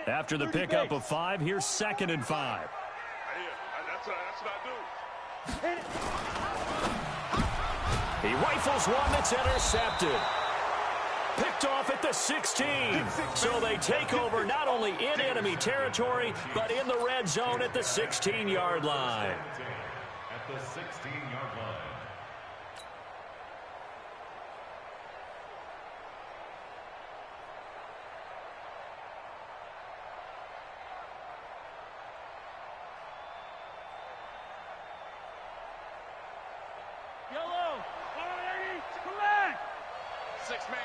After the pickup of 5, here's 2nd and 5. That's what I do. Hit it. He rifles one that's intercepted. Picked off at the 16. So they take over not only in enemy territory, but in the red zone at the 16-yard line. At the 16-yard line. Yellow. Come back. 6-man.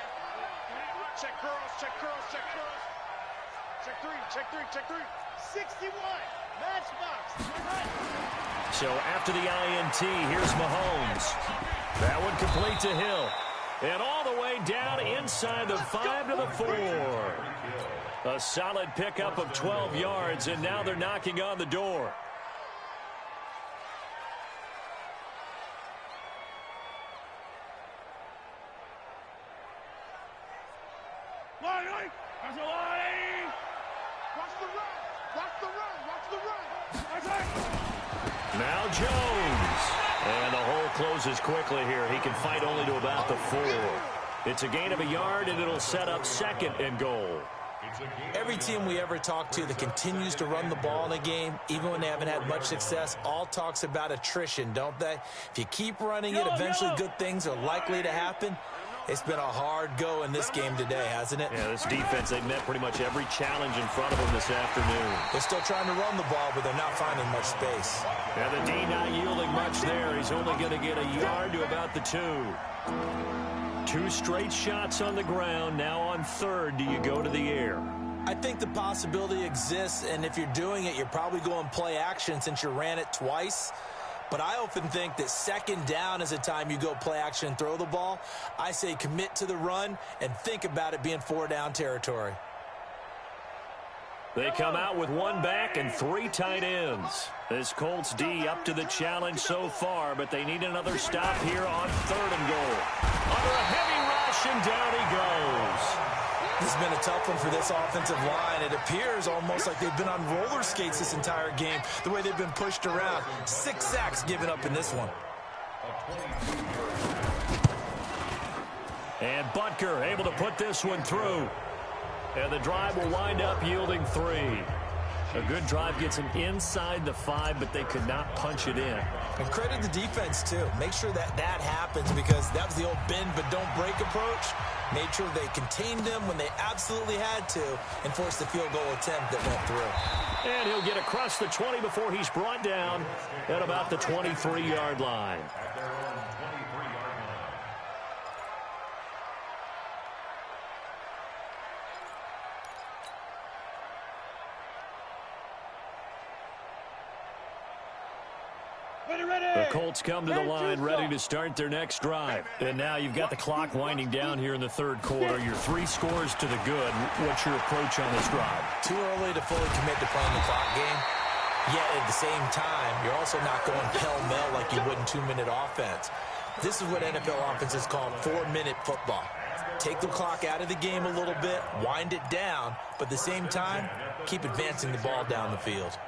Check curls, check curls, check curls. Check 3, check 3, check 3. 61. Matchbox. So after the INT, here's Mahomes. That one complete to Hill. And all the way down inside the 5 to the 4. A solid pickup of 12 yards, and now they're knocking on the door. There's a line. Watch the run. Watch the run. Watch the run. Now Jones. And the hole closes quickly here. He can fight only to about the 4. It's a gain of a yard, and it'll set up 2nd and goal. Every team we ever talk to that continues to run the ball in a game, even when they haven't had much success, all talks about attrition, don't they? If you keep running it, eventually good things are likely to happen. It's been a hard go in this game today, hasn't it? Yeah, this defense, they've met pretty much every challenge in front of them this afternoon. They're still trying to run the ball, but they're not finding much space. Yeah, the D not yielding much there. He's only going to get a yard to about the 2. 2 straight shots on the ground. Now on 3rd, do you go to the air? I think the possibility exists, and if you're doing it, you're probably going play action since you ran it twice. But I often think that 2nd down is a time you go play action and throw the ball. I say commit to the run and think about it being 4-down territory. They come out with 1 back and 3 tight ends. This Colts D up to the challenge so far, but they need another stop here on 3rd and goal. Under a heavy rush, and down he goes. This has been a tough one for this offensive line. It appears almost like they've been on roller skates this entire game, the way they've been pushed around. 6 sacks given up in this one. And Butker able to put this one through. And the drive will wind up yielding 3. A good drive gets them inside the 5, but they could not punch it in. And credit the defense, too. Make sure that happens, because that was the old bend but don't break approach. Made sure they contained them when they absolutely had to and forced the field goal attempt that went through. And he'll get across the 20 before he's brought down at about the 23-yard line. The Colts come to the line ready to start their next drive. And now you've got the clock winding down here in the third quarter. Your 3 scores to the good. What's your approach on this drive? Too early to fully commit to playing the clock game. Yet at the same time, you're also not going pell-mell like you would in 2-minute offense. This is what NFL offenses call 4-minute football. Take the clock out of the game a little bit, wind it down, but at the same time, keep advancing the ball down the field.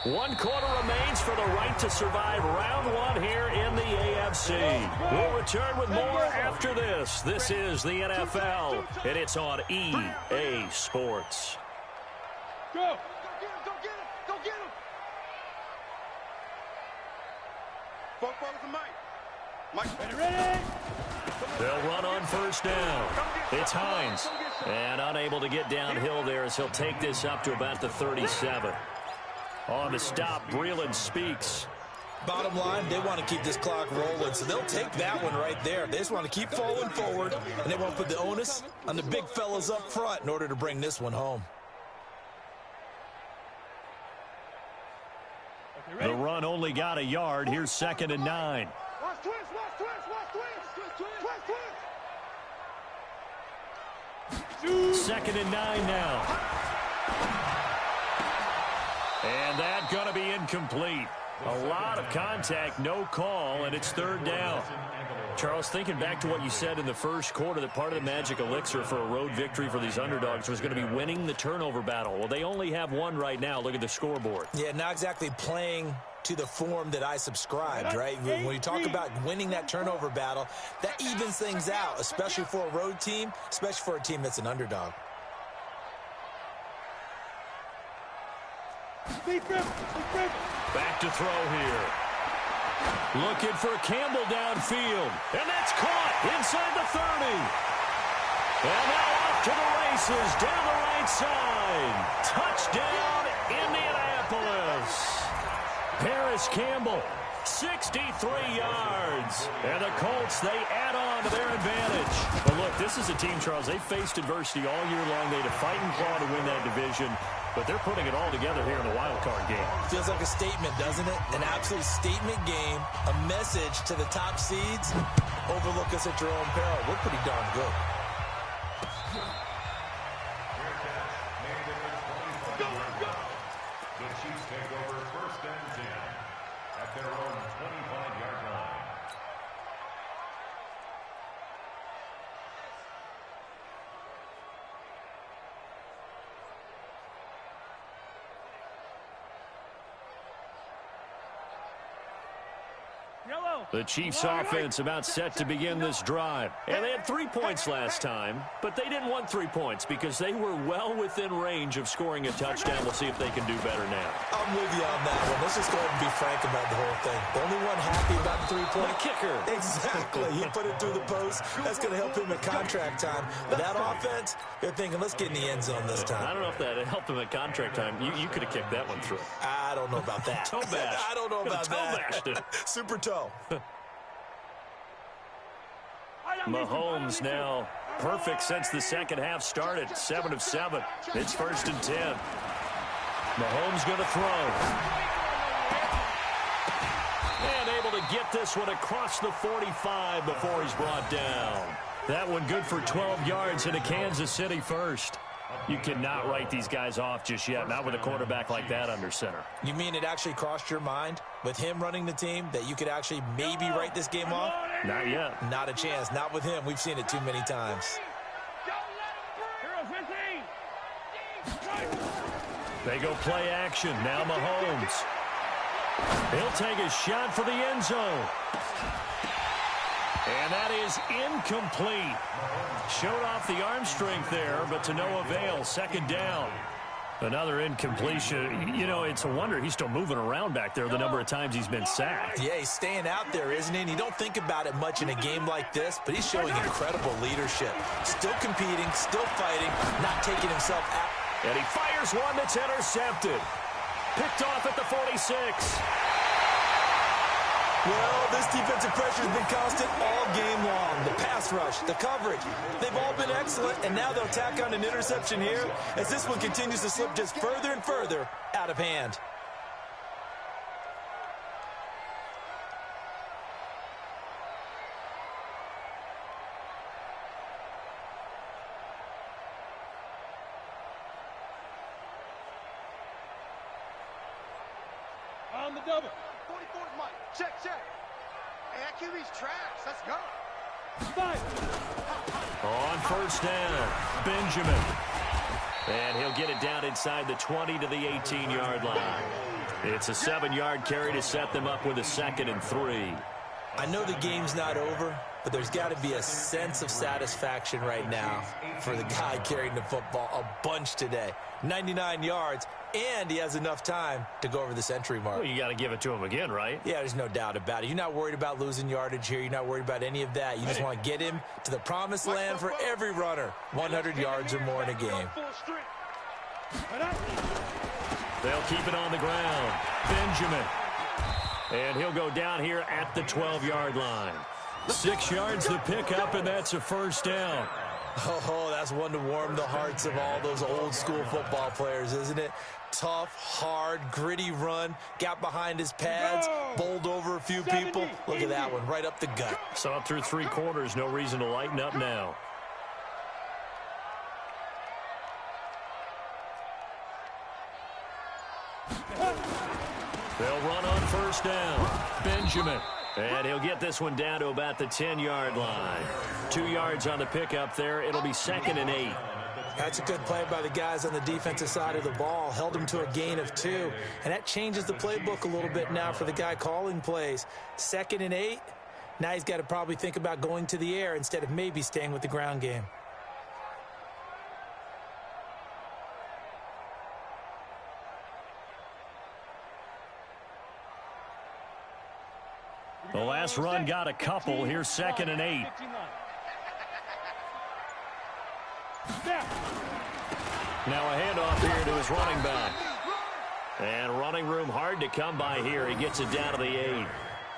One quarter remains for the right to survive round 1 here in the AFC. We'll return with more after this. This is the NFL, and it's on EA Sports. Go! Go get him! Go get him! Go get him! Four brothers and Mike. Ready? They'll run on first down. It's Hines. And unable to get downhill there as he'll take this up to about the 37. On the stop, Breeland speaks. Bottom line, they want to keep this clock rolling, so they'll take that one right there. They just want to keep falling forward, and they want to put the onus on the big fellas up front in order to bring this one home. The run only got a yard. Here's 2nd and 9. Watch twist, watch twist, watch twist. 2nd and 9 now. And that's going to be incomplete. A lot of contact, no call, and it's 3rd down. Charles, thinking back to what you said in the first quarter, that part of the magic elixir for a road victory for these underdogs was going to be winning the turnover battle. Well, they only have one right now. Look at the scoreboard. Yeah, not exactly playing to the form that I subscribed, right? When you talk about winning that turnover battle, that evens things out, especially for a road team, especially for a team that's an underdog. Back to throw here. Looking for Campbell downfield. And that's caught inside the 30. And now off to the races down the right side. Touchdown, Indianapolis. Paris Campbell, 63 yards. And the Colts, they add on to their advantage. But look, this is a team, Charles, they faced adversity all year long. They had to fight and claw to win that division. But they're putting it all together here in the Wildcard game. Feels like a statement, doesn't it? An absolute statement game, a message to the top seeds. Overlook us at your own peril. We're pretty darn good. The Chiefs take over 1st and 10 at their own 25-yard line. The Chiefs offense about set to begin this drive. And they had 3 points last time, but they didn't want 3 points because they were well within range of scoring a touchdown. We'll see if they can do better now. I'm with you on that one. Let's just go ahead and be frank about the whole thing. The only one happy about the 3-point kicker. Exactly. He put it through the post. That's going to help him at contract time. But that offense, they're thinking, let's get in the end zone this time. I don't know if that helped him at contract time. You could have kicked that one through. I don't know about that. Toe bash. I don't know about toe bashed it. Super toe. Mahomes now perfect since the second half started. 7 of 7. It's 1st and 10. Mahomes going to throw. And able to get this one across the 45 before he's brought down. That one good for 12 yards into Kansas City first. You cannot write these guys off just yet, not with a quarterback like that under center. You mean it actually crossed your mind with him running the team, that you could actually maybe write this game off? Not yet. Not a chance. Not with him. We've seen it too many times. They go play action. Now Mahomes. He'll take a shot for the end zone. And that is incomplete. Showed off the arm strength there, but to no avail. Second down. Another incompletion. You know, it's a wonder he's still moving around back there the number of times he's been sacked. Yeah, he's staying out there, isn't he? And you don't think about it much in a game like this, but he's showing incredible leadership. Still competing, still fighting, not taking himself out. And he fires one that's intercepted. Picked off at the 46. Well, this defensive pressure has been constant all game long. The pass rush, the coverage, they've all been excellent, and now they'll tack on an interception here as this one continues to slip just further and further out of hand. On the double. 44 Mike. Check. Hey, that QB's trash. Let's go. On first down, Benjamin. And he'll get it down inside the 20 to the 18-yard line. It's a 7-yard carry to set them up with a 2nd and 3. I know the game's not over, but there's got to be a sense of satisfaction right now for the guy carrying the football a bunch today. 99 yards, and he has enough time to go over the century mark. Well, you got to give it to him again, right? Yeah, there's no doubt about it. You're not worried about losing yardage here. You're not worried about any of that. You just want to get him to the promised land for every runner. 100 yards or more in a game. They'll keep it on the ground. Benjamin. And he'll go down here at the 12-yard line. 6 yards to pick up, and that's a first down. Oh, that's one to warm the hearts of all those old-school football players, isn't it? Tough, hard, gritty run. Got behind his pads, bowled over a few people. Look at that one, right up the gut. So up through 3 quarters, no reason to lighten up now. They'll run on first down. Benjamin. And he'll get this one down to about the 10-yard line. 2 yards on the pickup there. It'll be 2nd and 8. That's a good play by the guys on the defensive side of the ball. Held him to a gain of 2. And that changes the playbook a little bit now for the guy calling plays. 2nd and 8. Now he's got to probably think about going to the air instead of maybe staying with the ground game. The last run got a couple. Here's 2nd and 8. Now a handoff here to his running back. And running room hard to come by here. He gets it down to the 8.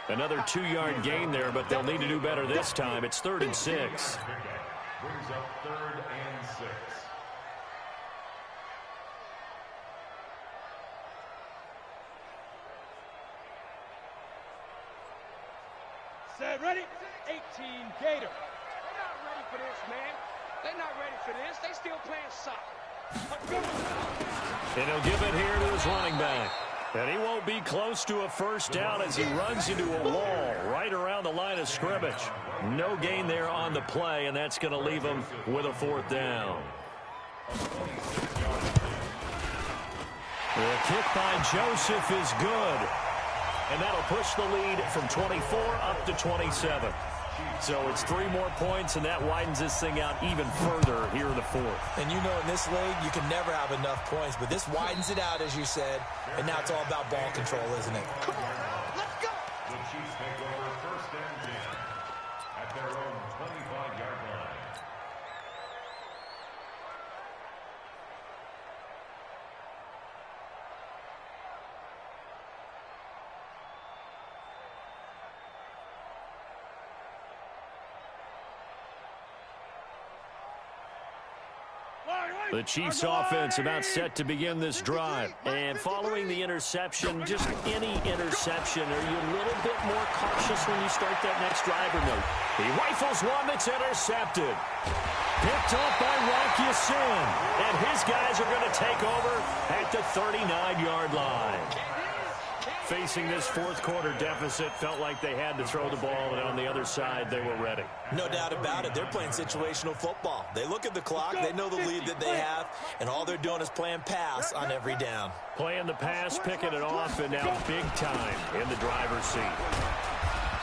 Another 2-yard gain there, but they'll need to do better this time. It's 3rd and 6. Brings up 3rd and 6. Set, ready? 18 Gator. They're not ready for this, man. They're not ready for this. They still playing soccer. And he'll give it here to his running back. And he won't be close to a first down as he runs into a wall right around the line of scrimmage. No gain there on the play, and that's going to leave him with a 4th down. The kick by Joseph is good. And that'll push the lead from 24 up to 27. So it's 3 more points, and that widens this thing out even further here in the 4th. And you know in this league, you can never have enough points, but this widens it out, as you said, and now it's all about ball control, isn't it? Come on, let's go. The Chiefs take over 1st and 10 at their own 25-yard line. The Chiefs offense about set to begin this drive. And following the interception, just any interception, are you a little bit more cautious when you start that next drive or no? He rifles one that's intercepted. Picked up by Rocky Sin. And his guys are going to take over at the 39-yard line. Facing this fourth quarter deficit, felt like they had to throw the ball, and on the other side, they were ready. No doubt about it. They're playing situational football. They look at the clock, they know the lead that they have, and all they're doing is playing pass on every down. Playing the pass, picking it off, and now big time in the driver's seat.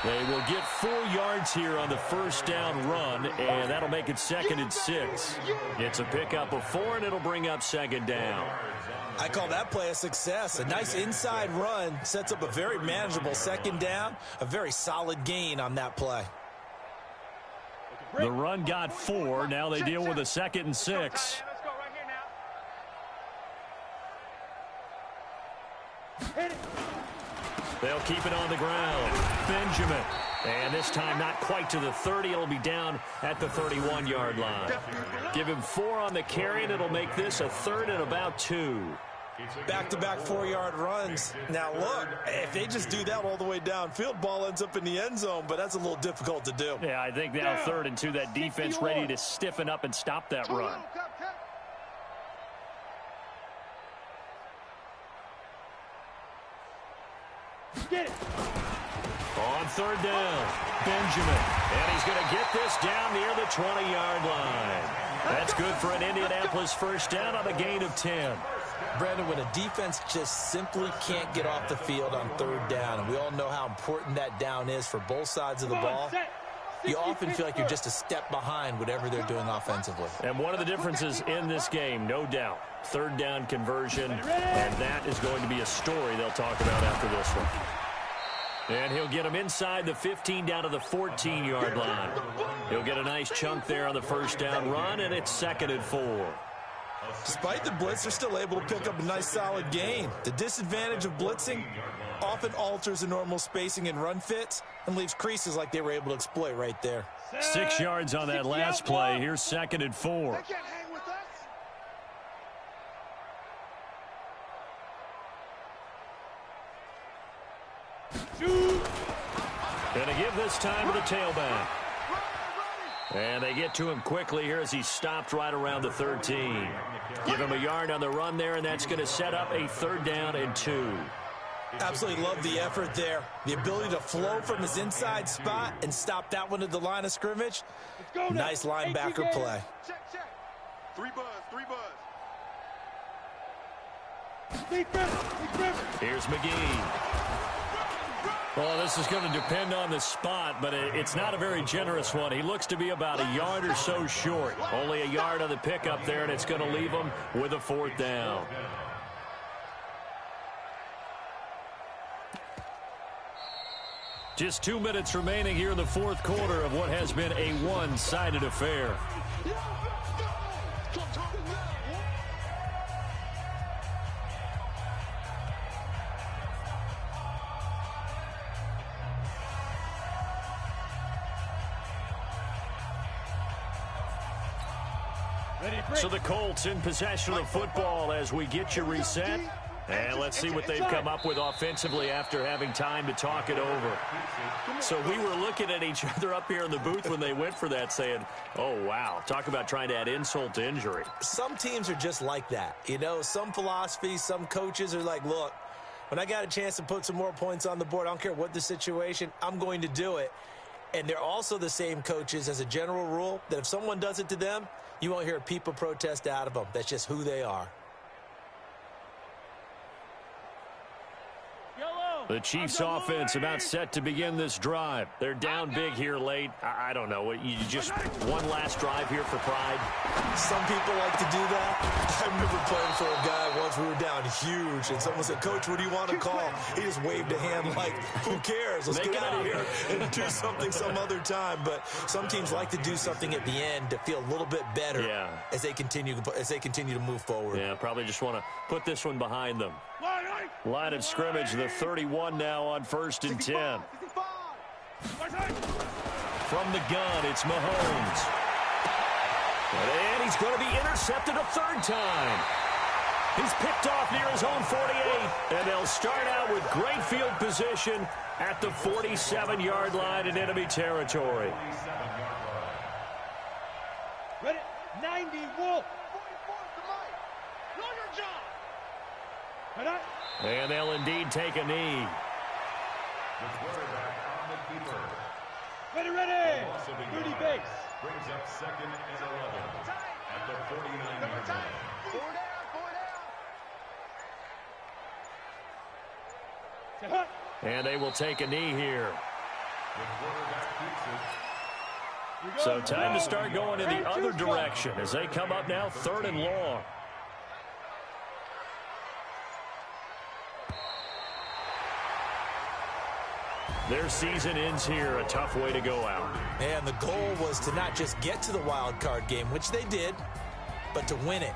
They will get 4 yards here on the first down run, and that'll make it 2nd and 6. It's a pickup of 4, and it'll bring up 2nd down. I call that play a success. A nice inside run sets up a very manageable 2nd down, a very solid gain on that play. The run got 4. Now they deal with a 2nd and 6. Let's go right here now. Hit it. They'll keep it on the ground. Benjamin. And this time not quite to the 30. It'll be down at the 31-yard line. Give him 4 on the carry, and it'll make this a 3rd and about 2. Back-to-back 4-yard runs. Now, look, if they just do that all the way downfield, ball ends up in the end zone, but that's a little difficult to do. Yeah, I think now 3rd and 2, that defense ready to stiffen up and stop that run. Get it. On 3rd down, Benjamin. And he's going to get this down near the 20-yard line. That's good for an Indianapolis first down on a gain of 10. Brandon, when a defense just simply can't get off the field on 3rd down, and we all know how important that down is for both sides of the ball, you often feel like you're just a step behind whatever they're doing offensively. And one of the differences in this game, no doubt, 3rd down conversion, and that is going to be a story they'll talk about after this one. And he'll get him inside the 15 down to the 14-yard line. He'll get a nice chunk there on the first down run, and it's 2nd and 4. Despite the blitz, they're still able to pick up a nice solid gain. The disadvantage of blitzing often alters the normal spacing and run fits and leaves creases like they were able to exploit right there. 6 yards on that last play. Here's 2nd and 4. They can't hang with us. Gonna give this time to the tailback. And they get to him quickly here as he stopped right around the 13. Give him a yard on the run there, and that's going to set up a 3rd down and 2. Absolutely love the effort there. The ability to flow from his inside spot and stop that one at the line of scrimmage. Nice linebacker play. Check, check. 3 buzz, 3 buzz. Here's McGee. Well, this is going to depend on the spot, but it's not a very generous one. He looks to be about a yard or so short. Only a yard on the pickup there, and it's going to leave him with a 4th down. Just 2 minutes remaining here in the fourth quarter of what has been a one-sided affair. So the Colts in possession of the football as we get you reset. And let's see what they've come up with offensively after having time to talk it over. So we were looking at each other up here in the booth when they went for that saying, oh, wow, talk about trying to add insult to injury. Some teams are just like that. You know, some philosophies, some coaches are like, look, when I got a chance to put some more points on the board, I don't care what the situation, I'm going to do it. And they're also the same coaches as a general rule that if someone does it to them, you won't hear a peep of protest out of them. That's just who they are. The Chiefs offense about set to begin this drive. They're down big here late. I don't know. You just one last drive here for pride. Some people like to do that. I remember playing for a guy once. We were down huge, and someone said, Coach, what do you want to call? He just waved a hand like, who cares? Let's get out of here and do something some other time. But some teams like to do something at the end to feel a little bit better as they continue to move forward. Yeah, probably just want to put this one behind them. Line of scrimmage, the 31 now on 1st and 10. From the gun, it's Mahomes. And he's going to be intercepted a 3rd time. He's picked off near his own 48. And they'll start out with great field position at the 47-yard line in enemy territory. Ready? 90, Wolf. 44 to Mike. Know your job. And they'll indeed take a knee. The quarterback on the keeper. Ready. Loss of a Duty yard. base. Brings up 2nd and 11 at the 49-yard line. 4 down, 4 down. Set hut. And they will take a knee here. The quarterback keeps it. Here we go. So time to start going in the other direction as they come up now 3rd and long. Their season ends here. A tough way to go out. And the goal was to not just get to the wild card game, which they did, but to win it.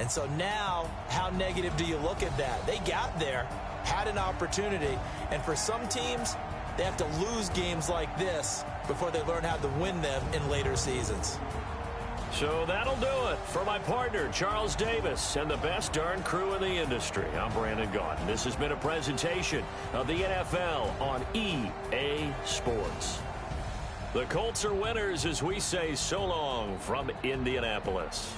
And so now, how negative do you look at that? They got there, had an opportunity, and for some teams, they have to lose games like this before they learn how to win them in later seasons. So that'll do it for my partner, Charles Davis, and the best darn crew in the industry. I'm Brandon Gaudin. This has been a presentation of the NFL on EA Sports. The Colts are winners as we say so long from Indianapolis.